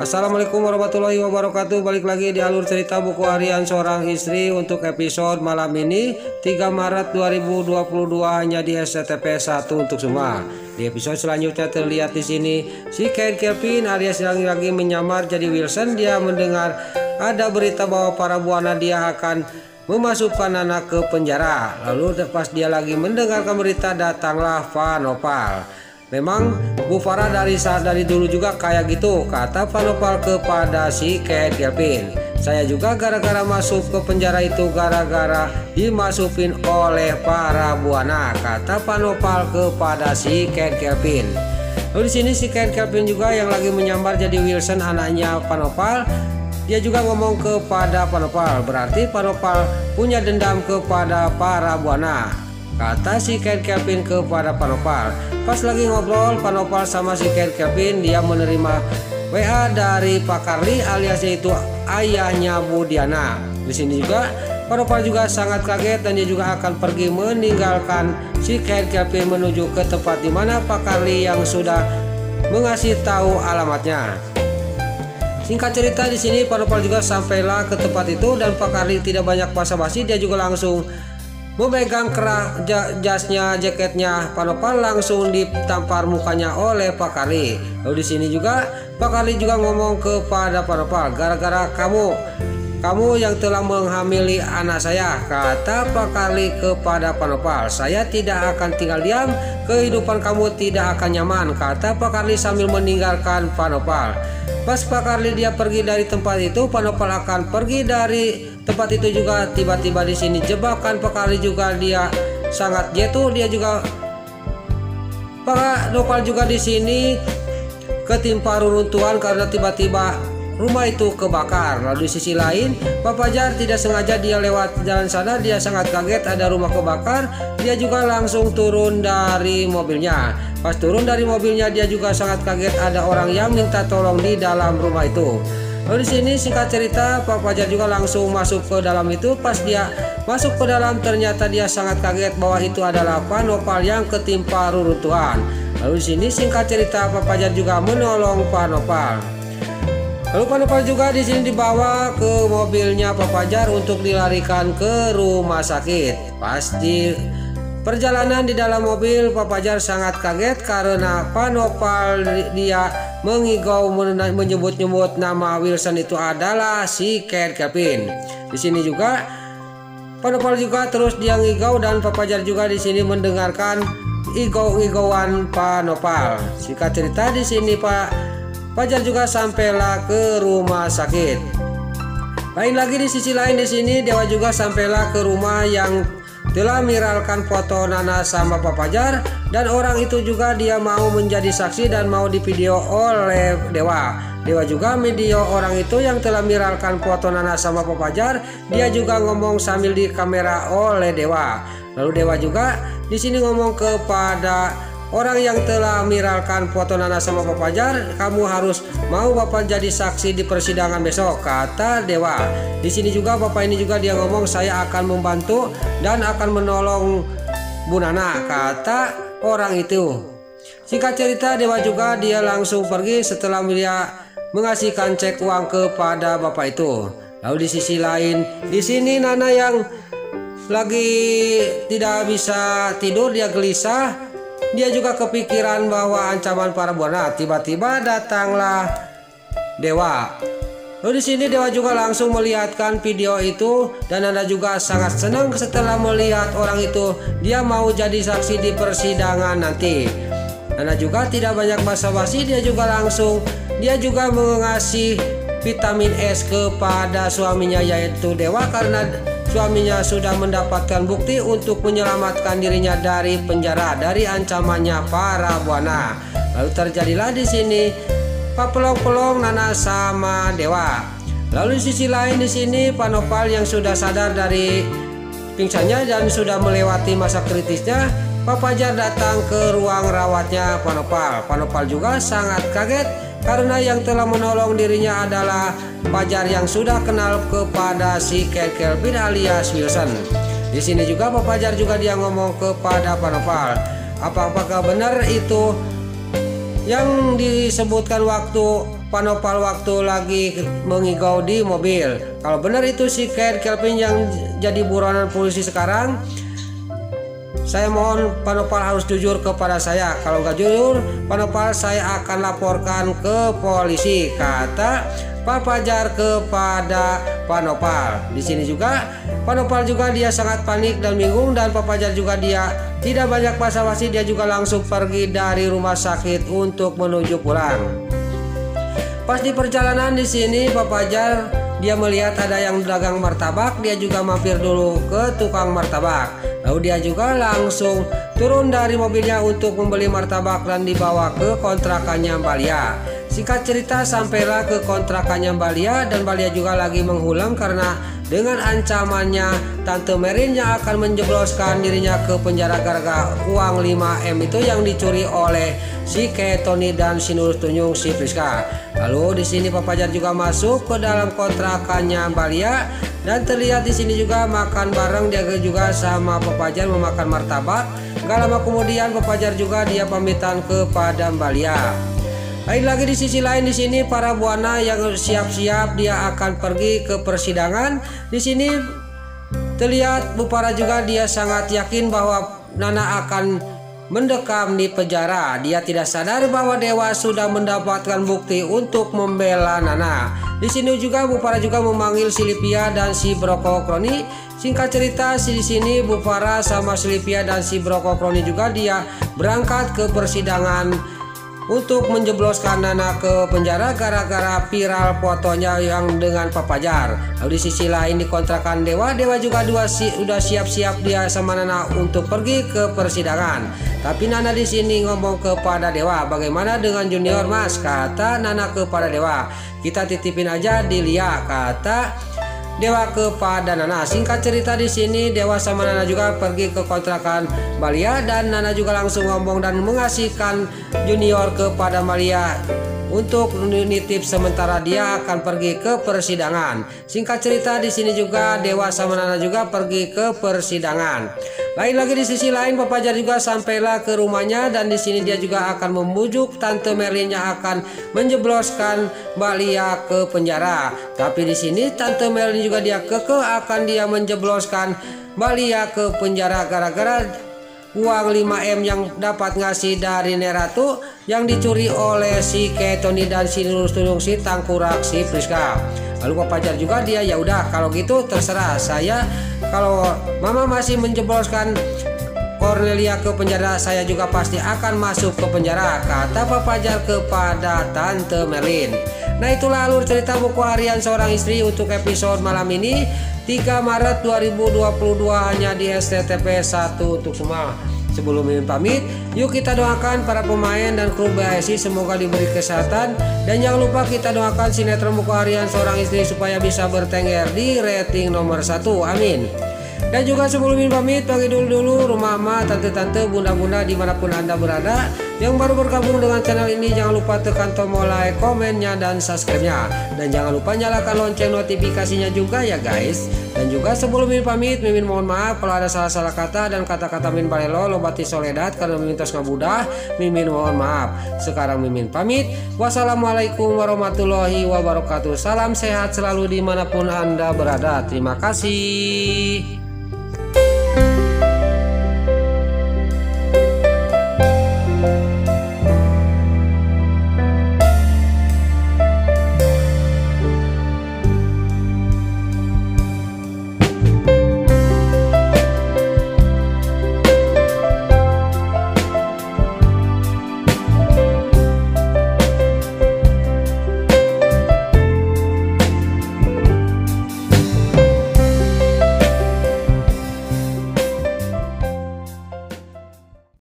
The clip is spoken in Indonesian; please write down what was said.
Assalamualaikum warahmatullahi wabarakatuh. Balik lagi di alur cerita buku harian seorang istri untuk episode malam ini 3 Maret 2022 hanya di SCTP 1 untuk semua. Di episode selanjutnya terlihat di sini si Ken Kevin alias yang lagi menyamar jadi Wilson. Dia mendengar ada berita bahwa para buana dia akan memasukkan anak ke penjara. Lalu pas dia lagi mendengarkan berita, datanglah Vanopal. Memang Bu Farah dari dulu juga kayak gitu, kata Vanopal kepada si Ken Kevin. Saya juga gara-gara masuk ke penjara itu gara-gara dimasukin oleh para buana, kata Vanopal kepada si Ken Kevin. Lalu di sini si Ken Kevin juga yang lagi menyamar jadi Wilson anaknya Vanopal. Dia juga ngomong kepada Vanopal, berarti Vanopal punya dendam kepada para buana, kata si Ken Kevin kepada Vanopal. Pas lagi ngobrol Vanopal sama si Ken Kevin, dia menerima WA dari Pak Karli alias yaitu ayahnya Bu Diana. Di sini juga Vanopal juga sangat kaget dan dia juga akan pergi meninggalkan si Ken Kevin menuju ke tempat di mana Pak Karli yang sudah mengasih tahu alamatnya. Singkat cerita di sini Vanopal juga sampailah ke tempat itu dan Pak Karli tidak banyak basa-basi, dia juga langsung memegang kerah jasnya, jaketnya Vanopal, langsung ditampar mukanya oleh Pak Karli. Lalu di sini juga Pak Karli juga ngomong kepada Vanopal, gara-gara kamu yang telah menghamili anak saya, kata Pak Karli kepada Vanopal. Saya tidak akan tinggal diam, kehidupan kamu tidak akan nyaman, kata Pak Karli sambil meninggalkan Vanopal. Pas Pak Karli dia pergi dari tempat itu, Vanopal akan pergi dari tempat itu juga. Tiba-tiba di sini jebakan Pak Karli juga dia sangat jatuh. Dia juga Vanopal juga di sini ketimpa reruntuhan karena tiba-tiba rumah itu kebakar. Lalu di sisi lain Pak Fajar tidak sengaja dia lewat jalan sana, dia sangat kaget ada rumah kebakar. Dia juga langsung turun dari mobilnya. Pas turun dari mobilnya dia juga sangat kaget ada orang yang minta tolong di dalam rumah itu. Lalu di sini singkat cerita Pak Fajar juga langsung masuk ke dalam itu. Pas dia masuk ke dalam ternyata dia sangat kaget bahwa itu adalah Vanopal yang ketimpa reruntuhan. Lalu di sini singkat cerita Pak Fajar juga menolong Vanopal. Lalu Vanopal juga di sini dibawa ke mobilnya Pak Fajar untuk dilarikan ke rumah sakit. Pasti perjalanan di dalam mobil Pak Fajar sangat kaget karena Vanopal dia mengigau menyebut-nyebut nama Wilson itu adalah si Ken Kevin. Di sini juga Vanopal juga terus dia ngigau dan Pak Fajar juga di sini mendengarkan igau-igauan Vanopal. Singkat cerita di sini Pak Fajar juga sampailah ke rumah sakit. Lain lagi di sisi lain di sini Dewa juga sampailah ke rumah yang telah viralkan foto Nana sama Pak Fajar, dan orang itu juga dia mau menjadi saksi dan mau divideo oleh Dewa. Dewa juga video orang itu yang telah viralkan foto Nana sama Pak Fajar, dia juga ngomong sambil di kamera oleh Dewa. Lalu Dewa juga di sini ngomong kepada orang yang telah viralkan foto Nana sama Pak Fajar, kamu harus mau Bapak jadi saksi di persidangan besok, kata Dewa. Di sini juga Bapak ini juga dia ngomong saya akan membantu dan akan menolong Bu Nana, kata orang itu. Singkat cerita Dewa juga dia langsung pergi setelah dia mengasihkan cek uang kepada Bapak itu. Lalu di sisi lain di sini Nana yang lagi tidak bisa tidur, dia gelisah. Dia juga kepikiran bahwa ancaman para buana. Tiba-tiba datanglah Dewa. Lalu di sini Dewa juga langsung melihatkan video itu dan Nana juga sangat senang setelah melihat orang itu dia mau jadi saksi di persidangan nanti. Nana juga tidak banyak basa-basi, dia juga mengasih vitamin S kepada suaminya yaitu Dewa karena suaminya sudah mendapatkan bukti untuk menyelamatkan dirinya dari penjara, dari ancamannya para buana. Lalu terjadilah di sini pelong-pelong Nana sama Dewa. Lalu di sisi lain di sini Vanopal yang sudah sadar dari pingsannya dan sudah melewati masa kritisnya, Pak Fajar datang ke ruang rawatnya Vanopal. Vanopal juga sangat kaget karena yang telah menolong dirinya adalah Fajar yang sudah kenal kepada si Ken Kevin alias Wilson. Di sini juga Pak Fajar juga dia ngomong kepada Vanopal, apakah benar itu yang disebutkan waktu Panopal waktu lagi mengigau di mobil. Kalau benar itu si Ken Kelvin yang jadi buronan polisi sekarang, saya mohon Panopal harus jujur kepada saya. Kalau nggak jujur, Panopal saya akan laporkan ke polisi, kata Pak Fajar kepada Panopal. Di sini juga Panopal juga dia sangat panik dan bingung, dan Pak Fajar juga dia tidak banyak basa-basi, dia juga langsung pergi dari rumah sakit untuk menuju pulang. Pas di perjalanan di sini Pak Fajar dia melihat ada yang dagang martabak, dia juga mampir dulu ke tukang martabak. Lalu dia juga langsung turun dari mobilnya untuk membeli martabak dan dibawa ke kontrakannya Mbak Lia. Singkat cerita sampailah ke kontrakannya Mbak Lia, dan Mbak Lia juga lagi menghulam karena dengan ancamannya Tante Merin yang akan menjebloskan dirinya ke penjara gara-gara uang 5M itu yang dicuri oleh si Tony dan si Nurul Tunjung si Priska. Lalu di sini Pak Fajar juga masuk ke dalam kontrakannya Mbak Lia, dan terlihat di sini juga makan bareng dia juga sama Pak Fajar memakan martabak. Gak lama kemudian Pak Fajar juga dia pamitan kepada Mbak Lia. Lain lagi di sisi lain di sini para buana yang siap-siap dia akan pergi ke persidangan. Di sini terlihat Bu Farah juga dia sangat yakin bahwa Nana akan mendekam di penjara. Dia tidak sadar bahwa Dewa sudah mendapatkan bukti untuk membela Nana. Di sini juga Bu Farah juga memanggil Silvia dan si Broko Kroni. Singkat cerita di sini Bu Farah sama Silvia dan si Broko Kroni juga dia berangkat ke persidangan untuk menjebloskan Nana ke penjara gara-gara viral fotonya yang dengan Pak Fajar. Lalu di sisi lain di kontrakan Dewa juga udah siap-siap dia sama Nana untuk pergi ke persidangan. Tapi Nana di sini ngomong kepada Dewa, "Bagaimana dengan Junior Mas?" kata Nana kepada Dewa. "Kita titipin aja di Lia," kata Dewa kepada Nana. Singkat cerita di sini Dewa sama Nana juga pergi ke kontrakan Malia, dan Nana juga langsung ngomong dan mengasihkan Junior kepada Malia untuk nitip sementara dia akan pergi ke persidangan. Singkat cerita di sini juga Dewa sama Nana juga pergi ke persidangan. Lain lagi di sisi lain Pak Fajar juga sampailah ke rumahnya, dan di sini dia juga akan membujuk Tante Merlin yang akan menjebloskan Mbak Lia ke penjara. Tapi di sini Tante Merlin juga dia kekeh akan dia menjebloskan Mbak Lia ke penjara gara-gara uang 5M yang dapat ngasih dari Neratu yang dicuri oleh si Tony dan si Nurul Tunjung si Tangkurak si Priska. Lalu Pak Fajar juga dia ya udah kalau gitu terserah saya, kalau Mama masih menjebloskan Cornelia ke penjara, saya juga pasti akan masuk ke penjara, kata Pak Fajar kepada Tante Merlin. Nah itulah alur cerita buku harian seorang istri untuk episode malam ini 3 Maret 2022 hanya di SCTV 1 untuk semua. Sebelum Mimin pamit, yuk kita doakan para pemain dan kru BHSI semoga diberi kesehatan, dan jangan lupa kita doakan sinetron buku harian seorang istri supaya bisa bertengger di rating nomor 1, amin. Dan juga sebelum Mimin pamit, bagi dulu rumah mama, tante-tante, bunda-bunda dimanapun Anda berada yang baru bergabung dengan channel ini, jangan lupa tekan tombol like, komennya, dan subscribe-nya. Dan jangan lupa nyalakan lonceng notifikasinya juga ya guys. Dan juga sebelum Mimin pamit, Mimin mohon maaf kalau ada salah-salah kata dan kata-kata Min Balelo lobati soledad karena Mimin tos ngabudah, Mimin mohon maaf. Sekarang Mimin pamit. Wassalamualaikum warahmatullahi wabarakatuh. Salam sehat selalu dimanapun Anda berada. Terima kasih.